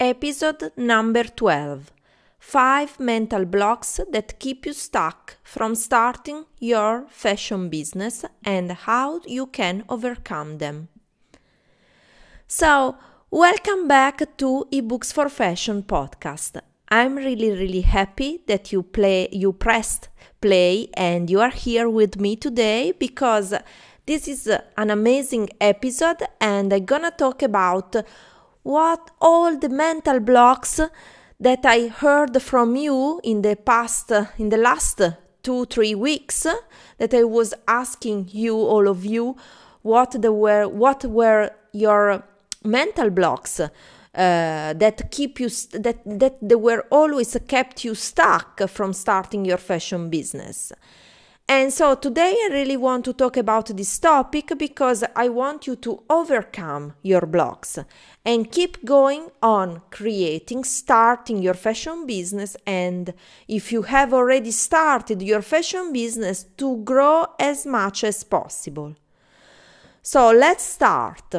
Episode number 12. 5 mental blocks that keep you stuck from starting your fashion business and how you can overcome them. So, welcome back to eBooks for Fashion podcast. I'm really happy that you pressed play and you are here with me today because this is an amazing episode and I'm gonna talk about what all the mental blocks that I heard from you in the last 2-3 weeks that I was asking you, all of you, what were your mental blocks that keep you that they were always kept you stuck from starting your fashion business. And so today I really want to talk about this topic because I want you to overcome your blocks and keep going on starting your fashion business, and if you have already started your fashion business, to grow as much as possible. So let's start.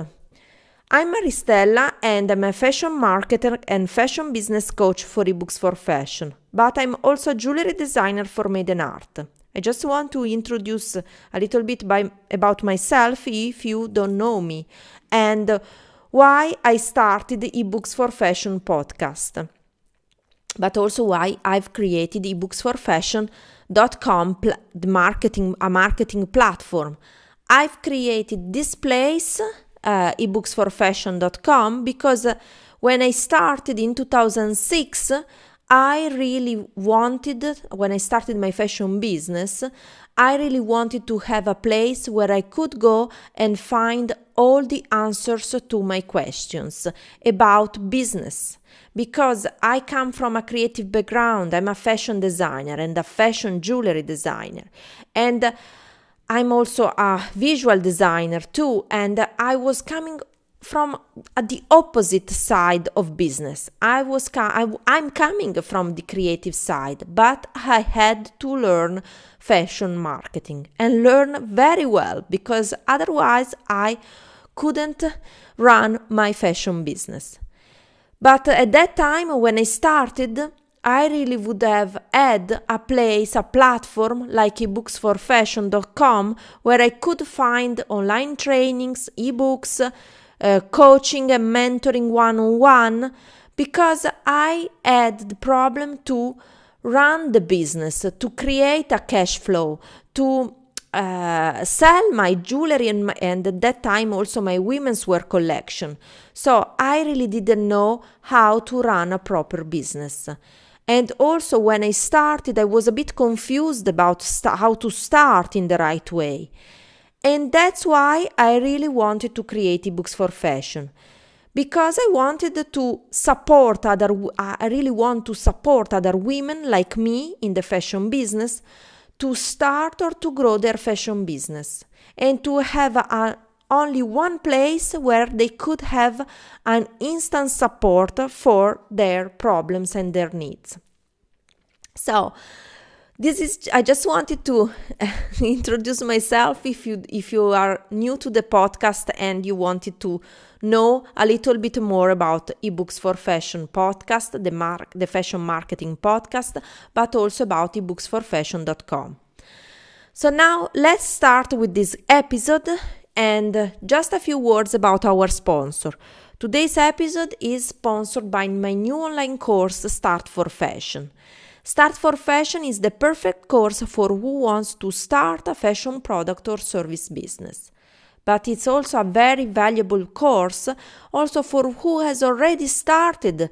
I'm Maristella and I'm a fashion marketer and fashion business coach for eBooks for Fashion, but I'm also a jewelry designer for Maiden Art. I just want to introduce a little bit about myself if you don't know me and why I started the eBooks for Fashion podcast, but also why I've created ebooksforfashion.com, a marketing platform. I've created this place, ebooksforfashion.com, because when I started in 2006, when I started my fashion business, I really wanted to have a place where I could go and find all the answers to my questions about business. Because I come from a creative background, I'm a fashion designer and a fashion jewelry designer. And I'm also a visual designer too, and I was coming from the opposite side of business. I'm coming from the creative side, but I had to learn fashion marketing and learn very well because otherwise I couldn't run my fashion business. But at that time when I started, I really would have had a platform like ebooksforfashion.com where I could find online trainings, ebooks, coaching and mentoring one-on-one, because I had the problem to run the business, to create a cash flow, to sell my jewelry and at that time also my women's wear collection. So I really didn't know how to run a proper business. And also when I started, I was a bit confused about how to start in the right way. And that's why I really wanted to create eBooks for Fashion, because I wanted to support I really want to support other women like me in the fashion business to start or to grow their fashion business and to have only one place where they could have an instant support for their problems and their needs. So I just wanted to introduce myself if you are new to the podcast and you wanted to know a little bit more about eBooks for Fashion podcast, the fashion marketing podcast, but also about ebooksforfashion.com. So now let's start with this episode and just a few words about our sponsor. Today's episode is sponsored by my new online course, Start for Fashion. Start for Fashion is the perfect course for who wants to start a fashion product or service business. But it's also a very valuable course also for who has already started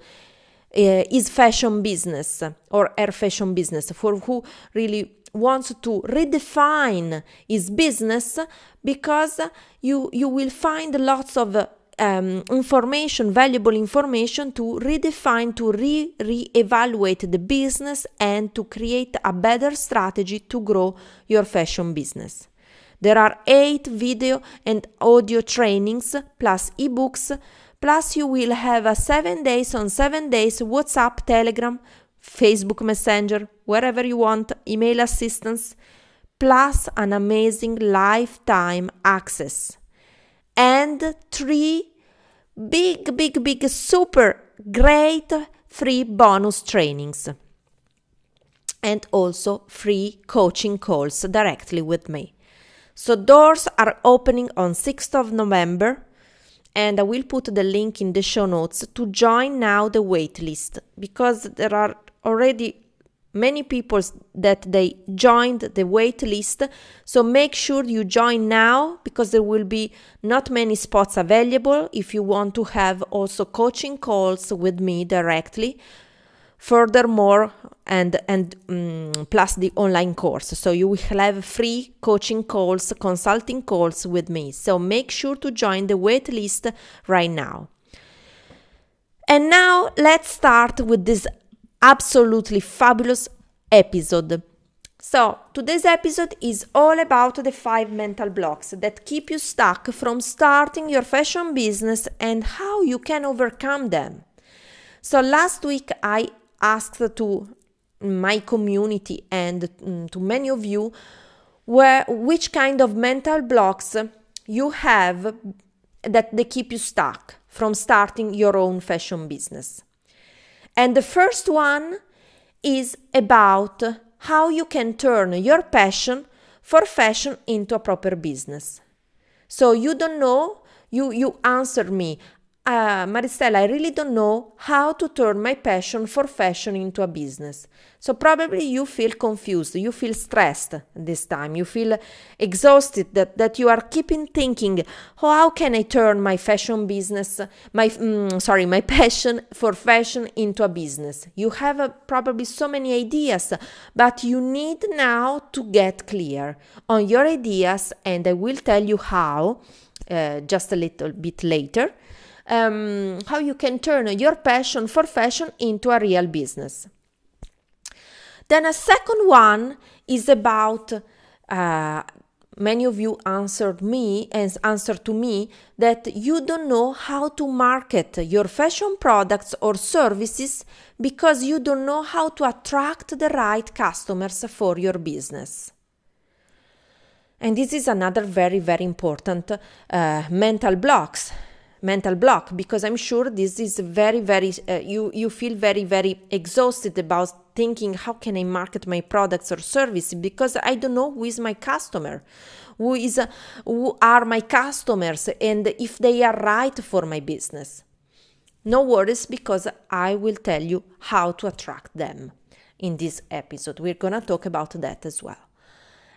his fashion business or her fashion business, for who really wants to redefine his business, because you will find lots of valuable information to redefine, to re-evaluate the business and to create a better strategy to grow your fashion business. There are 8 video and audio trainings plus ebooks, plus you will have a 7 days on 7 days WhatsApp, Telegram, Facebook Messenger, wherever you want, email assistance, plus an amazing lifetime access. And 3 big super great free bonus trainings and also free coaching calls directly with me. So doors are opening on 6th of November, and I will put the link in the show notes to join now the waitlist, because there are already many people that they joined the wait list. So make sure you join now, because there will be not many spots available if you want to have also coaching calls with me directly. Furthermore, and plus the online course. So you will have free coaching calls, consulting calls with me. So make sure to join the wait list right now. And now let's start with this absolutely fabulous episode. So today's episode is all about the 5 mental blocks that keep you stuck from starting your fashion business and how you can overcome them. So last week I asked to my community and to many of you which kind of mental blocks you have that they keep you stuck from starting your own fashion business. And the first one is about how you can turn your passion for fashion into a proper business. So you don't know, you answer me, Maristella, I really don't know how to turn my passion for fashion into a business. So probably you feel confused, you feel stressed this time, you feel exhausted that you are keeping thinking, oh, how can I turn my fashion business, my passion for fashion into a business? You have probably so many ideas, but you need now to get clear on your ideas, and I will tell you how just a little bit later. How you can turn your passion for fashion into a real business. Then a second one is about, many of you answered to me that you don't know how to market your fashion products or services because you don't know how to attract the right customers for your business. And this is another very, very important mental block, because I'm sure this is very, very, you feel very, very exhausted about thinking, how can I market my products or services, because I don't know who is my customer, who are my customers, and if they are right for my business. No worries, because I will tell you how to attract them in this episode. We're gonna talk about that as well.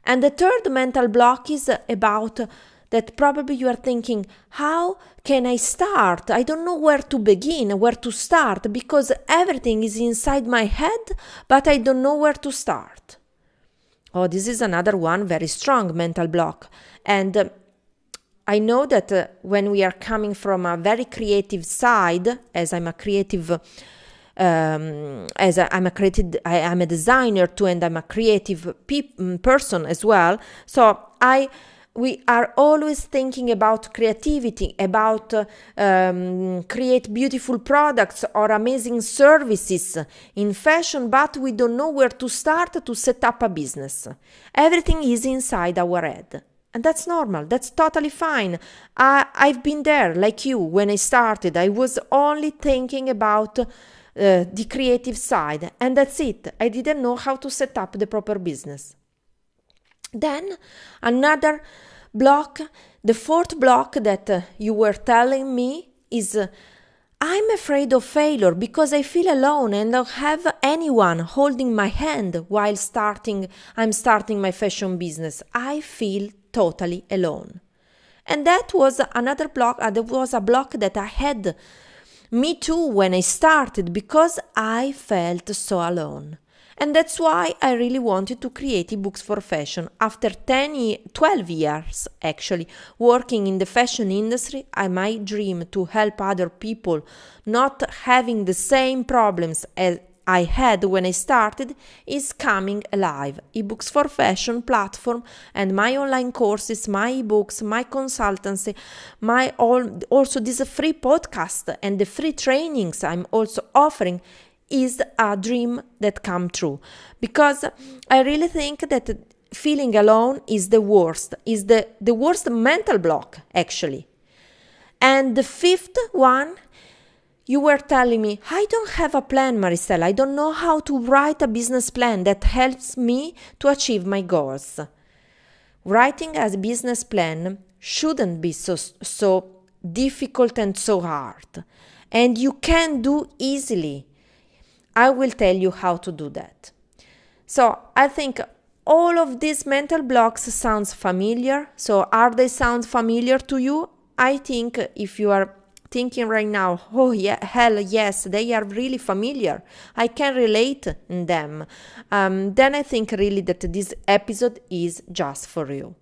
And the third mental block is about that probably you are thinking, how can I start? I don't know where to begin, where to start, because everything is inside my head, but I don't know where to start. Oh, this is another one very strong mental block. And I know that when we are coming from a very creative side, as I'm a creative, I'm a designer too, and I'm a creative person as well. So we are always thinking about creativity, about create beautiful products or amazing services in fashion, but we don't know where to start to set up a business. Everything is inside our head. And that's normal. That's totally fine. I've been there like you. When I started, I was only thinking about the creative side, and that's it. I didn't know how to set up the proper business. Then another block, the fourth block that you were telling me is I'm afraid of failure because I feel alone and don't have anyone holding my hand while I'm starting my fashion business. I feel totally alone. And that was another block, there was a block that I had, me too, when I started, because I felt so alone. And that's why I really wanted to create ebooks for fashion. After 12 years, actually, working in the fashion industry, my dream to help other people not having the same problems as I had when I started is coming alive. Ebooks for Fashion platform and my online courses, my ebooks, my consultancy, also this free podcast and the free trainings I'm also offering is a dream that come true, because I really think that feeling alone is the worst, is the worst mental block actually. And the fifth one, you were telling me, I don't have a plan, Maristella. I don't know how to write a business plan that helps me to achieve my goals. Writing a business plan shouldn't be so difficult and so hard. And you can do easily. I will tell you how to do that. So I think all of these mental blocks sounds familiar. So are they sound familiar to you? I think if you are thinking right now, oh yeah, hell yes, they are really familiar, I can relate in them, then I think really that this episode is just for you.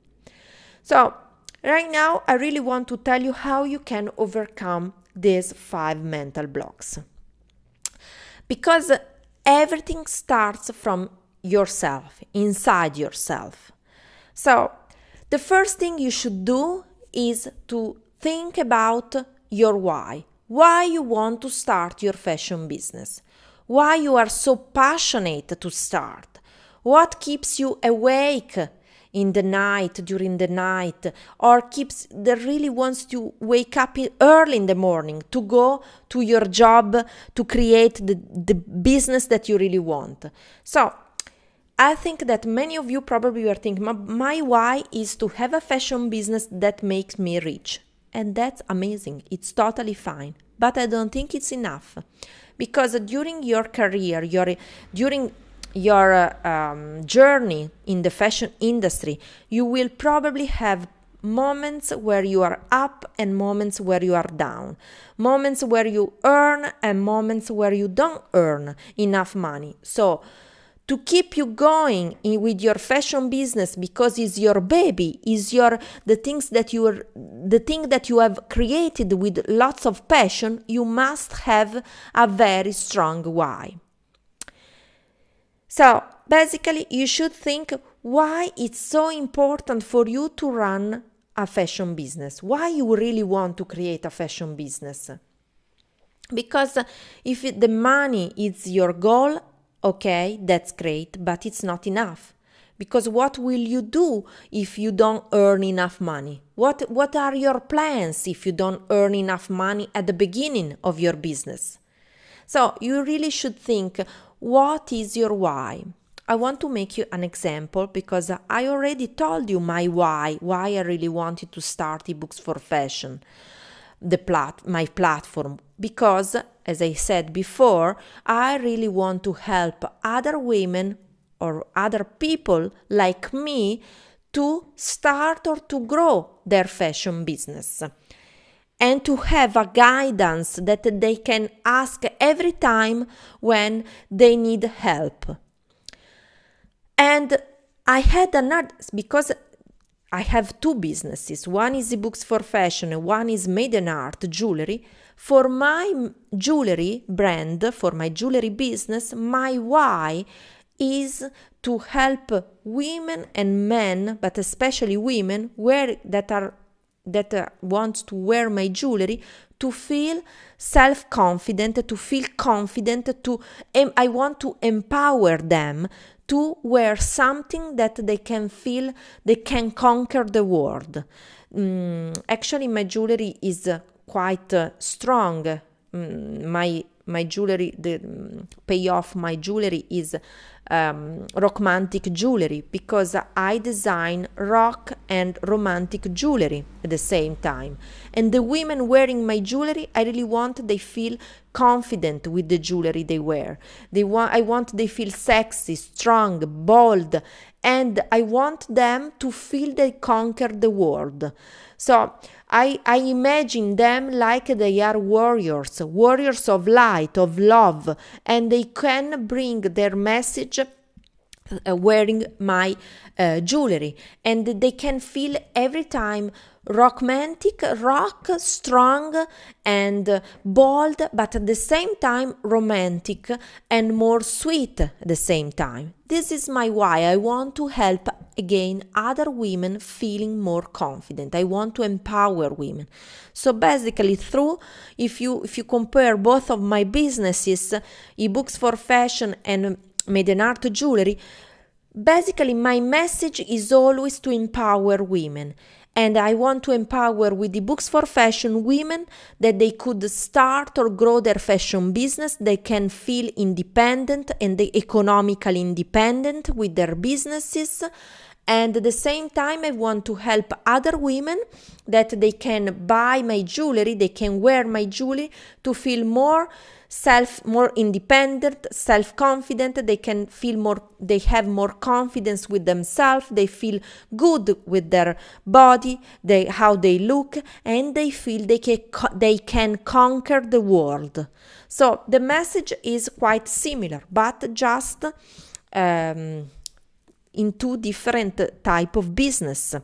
So right now I really want to tell you how you can overcome these 5 mental blocks, because everything starts from yourself, inside yourself. So the first thing you should do is to think about your why you want to start your fashion business, why you are so passionate to start, what keeps you awake in the night, during the night, or that really wants to wake up early in the morning to go to your job to create the business that you really want. So I think that many of you probably are thinking, my why is to have a fashion business that makes me rich. And that's amazing. It's totally fine. But I don't think it's enough. Because during your career, during your journey in the fashion industry, you will probably have moments where you are up and moments where you are down. Moments where you earn and moments where you don't earn enough money. So to keep you going with your fashion business, because it's your baby, the thing that you have created with lots of passion, you must have a very strong why. So basically, you should think why it's so important for you to run a fashion business, why you really want to create a fashion business. Because if the money is your goal, okay, that's great, but it's not enough. Because what will you do if you don't earn enough money? What are your plans if you don't earn enough money at the beginning of your business? So you really should think, what is your why? I want to make you an example because I already told you my why I really wanted to start eBooks for Fashion, my platform, because as I said before, I really want to help other women or other people like me to start or to grow their fashion business and to have a guidance that they can ask every time when they need help. And I had another, because I have 2 businesses. One is eBooks for Fashion and one is Made in Art Jewelry. For my jewelry brand, for my jewelry business, my why is to help women and men, but especially women that want to wear my jewelry, to feel self-confident, to feel confident, I want to empower them to wear something that they can feel they can conquer the world. Actually, my jewelry is quite strong. My jewelry, the payoff my jewelry is romantic jewelry, because I design rock and romantic jewelry at the same time. And the women wearing my jewelry, I really want they feel confident with the jewelry they wear. I want they feel sexy, strong, bold, and I want them to feel they conquer the world. So I imagine them like they are warriors of light, of love, and they can bring their message wearing my jewelry, and they can feel every time rock, strong and bold, but at the same time romantic and more sweet at the same time. This is my why. I want to help again other women feeling more confident. I want to empower women. So basically, if you compare both of my businesses, eBooks for Fashion and Made in Art Jewelry, basically my message is always to empower women. And I want to empower with the Books for Fashion women that they could start or grow their fashion business. They can feel independent and economically independent with their businesses. And at the same time, I want to help other women that they can buy my jewelry, they can wear my jewelry to feel more independent, self-confident. They can feel more, they have more confidence with themselves. They feel good with their body, how they look, and they feel they can conquer the world. So the message is quite similar, but just in two different type of business.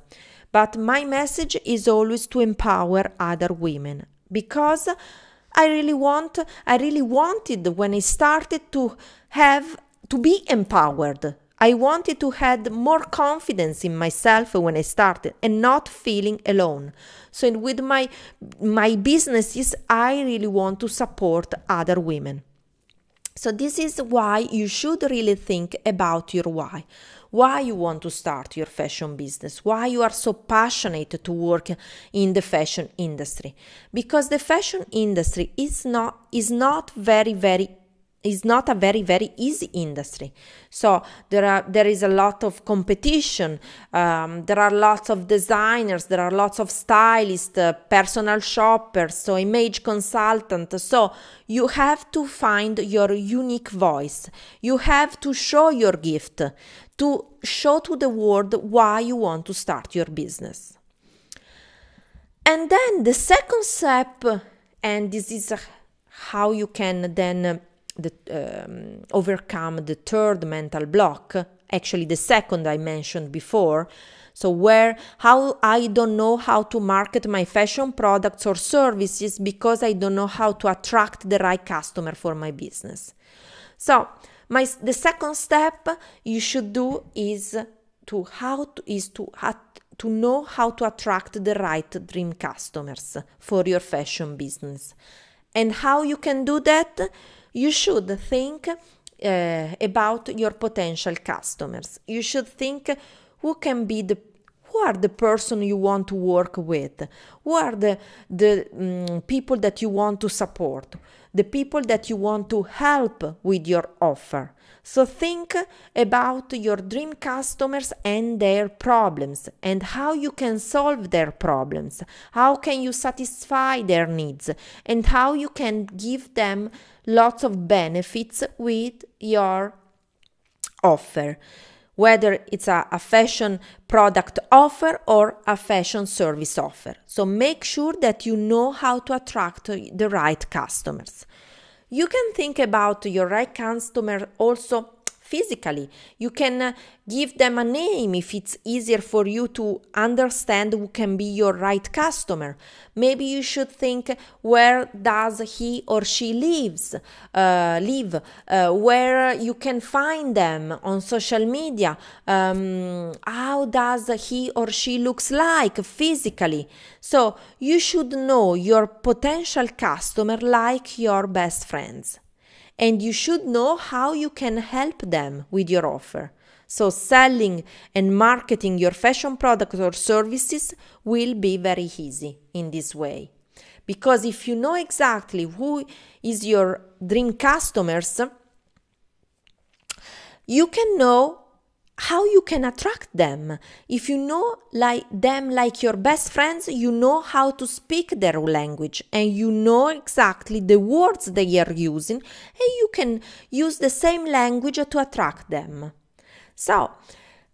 But my message is always to empower other women, because I really wanted when I started to be empowered. I wanted to have more confidence in myself when I started and not feeling alone. So with my businesses, I really want to support other women. So this is why you should really think about your why you want to start your fashion business, why you are so passionate to work in the fashion industry. Because the fashion industry is not a very easy industry. So there is a lot of competition. There are lots of designers, there are lots of stylists, personal shoppers, so image consultants. So you have to find your unique voice. You have to show your gift, to show to the world why you want to start your business. And then the second step, and this is how you can then overcome the third mental block, actually the second I mentioned before. So how I don't know how to market my fashion products or services because I don't know how to attract the right customer for my business. So the second step you should do is to know how to attract the right dream customers for your fashion business. And how you can do that? You should think about your potential customers. You should think who are the person you want to work with, who are the people that you want to support, the people that you want to help with your offer. So think about your dream customers and their problems and how you can solve their problems, how can you satisfy their needs, and how you can give them lots of benefits with your offer, whether it's a fashion product offer or a fashion service offer. So make sure that you know how to attract the right customers. You can think about your right customer also physically. You can give them a name if it's easier for you to understand who can be your right customer. Maybe you should think, where does he or she live, where you can find them on social media, how does he or she looks like physically. So you should know your potential customer like your best friends. And you should know how you can help them with your offer. So selling and marketing your fashion products or services will be very easy in this way. Because if you know exactly who is your dream customers, you can know how you can attract them. If you know them like your best friends, you know how to speak their language and you know exactly the words they are using, and you can use the same language to attract them. So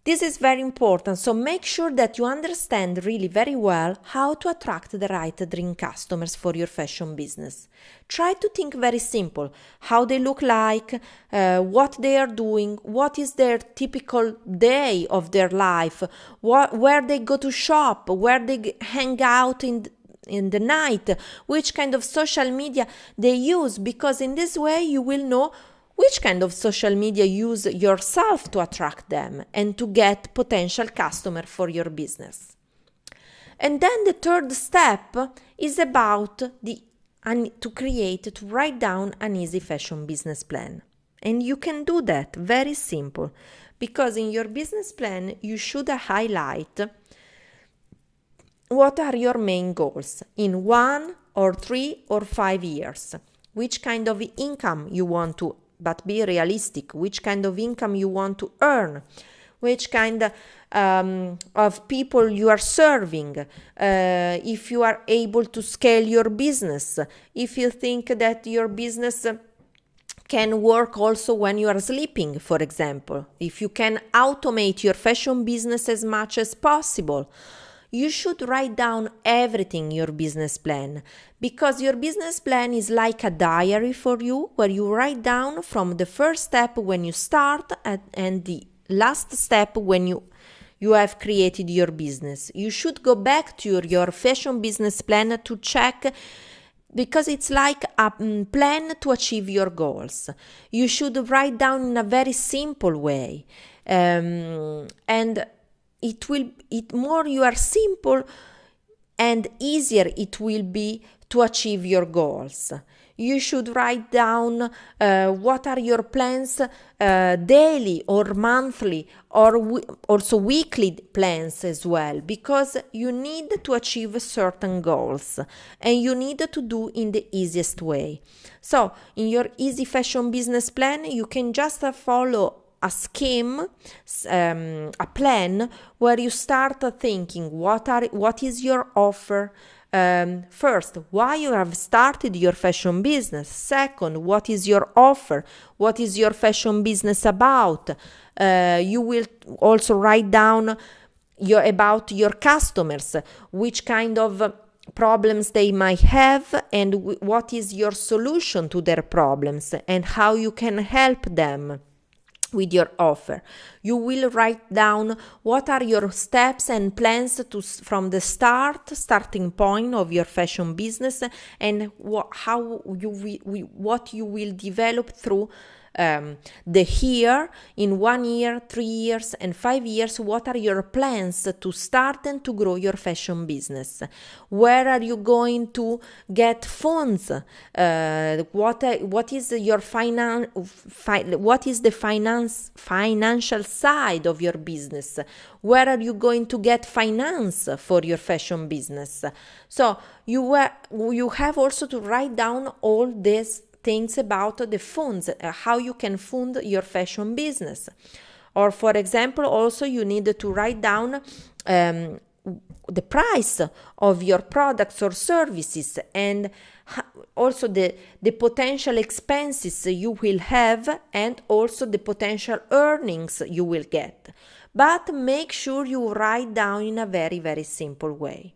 this is very important. So make sure that you understand really very well how to attract the right dream customers for your fashion business. Try to think very simple, how they look like, what they are doing, what is their typical day of their life, where they go to shop, where they hang out in the night, which kind of social media they use, because in this way you will know which kind of social media use yourself to attract them and to get potential customer for your business. And then the third step is about to write down an easy fashion business plan. And you can do that very simple, because in your business plan you should highlight what are your main goals in 1 or 3 or 5 years? Which kind of income you want to, but be realistic, which kind of income you want to earn? Which kind of people you are serving, if you are able to scale your business, if you think that your business can work also when you are sleeping, for example, if you can automate your fashion business as much as possible. You should write down everything in your business plan, because your business plan is like a diary for you, where you write down from the first step when you start and the last step when you have created your business. You should go back to your fashion business plan to check, because it's like a plan to achieve your goals. You should write down in a very simple way, and it more you are simple and easier it will be to achieve your goals. You should write down what are your plans, daily or monthly, or also weekly plans as well, because you need to achieve certain goals and you need to do in the easiest way. So in your easy fashion business plan, you can just follow a scheme, a plan where you start thinking what is your offer. First, why you have started your fashion business. Second, what is your offer? What is your fashion business about? You will also write down about your customers, which kind of problems they might have, and what is your solution to their problems, and how you can help them with your offer. You will write down what are your steps and plans from the starting point of your fashion business, and what you will develop through the year, in 1 year, 3 years, and 5 years. What are your plans to start and to grow your fashion business? Where are you going to get funds? What is your financial side of your business? Where are you going to get finance for your fashion business? So you have also to write down all this things about the funds, how you can fund your fashion business. Or for example, also you need to write down the price of your products or services, and also the potential expenses you will have, and also the potential earnings you will get. But make sure you write down in a very, very simple way.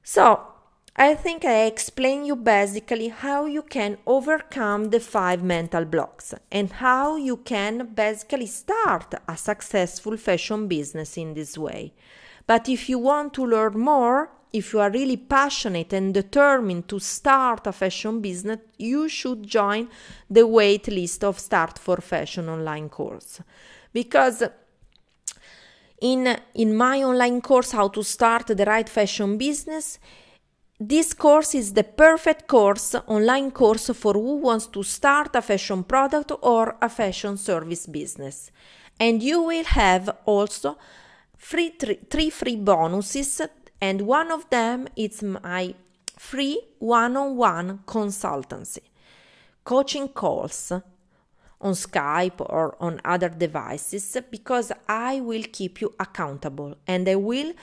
So I think I explained you basically how you can overcome the 5 mental blocks and how you can basically start a successful fashion business in this way. But if you want to learn more, if you are really passionate and determined to start a fashion business, you should join the wait list of Start for Fashion online course. Because in my online course, How to Start the Right Fashion Business, this course is the perfect online course for who wants to start a fashion product or a fashion service business. And you will have also three free bonuses, and one of them is my free one-on-one consultancy, coaching calls on Skype or on other devices, because I will keep you accountable and I will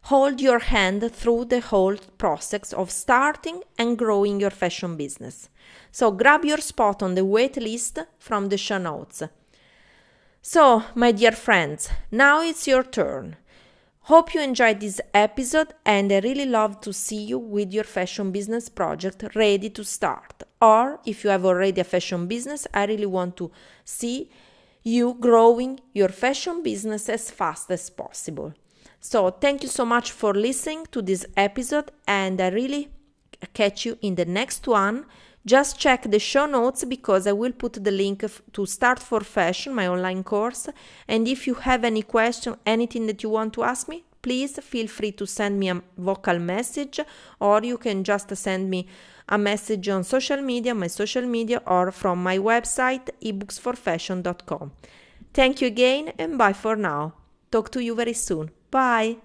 hold your hand through the whole process of starting and growing your fashion business. So grab your spot on the wait list from the show notes. So, my dear friends, now it's your turn. Hope you enjoyed this episode, and I really love to see you with your fashion business project ready to start. Or if you have already a fashion business, I really want to see you growing your fashion business as fast as possible. So thank you so much for listening to this episode, and I really catch you in the next one. Just check the show notes, because I will put the link to Start for Fashion, my online course. And if you have any question, anything that you want to ask me, please feel free to send me a vocal message, or you can just send me a message on my social media, or from my website, ebooksforfashion.com. Thank you again, and bye for now. Talk to you very soon. Bye.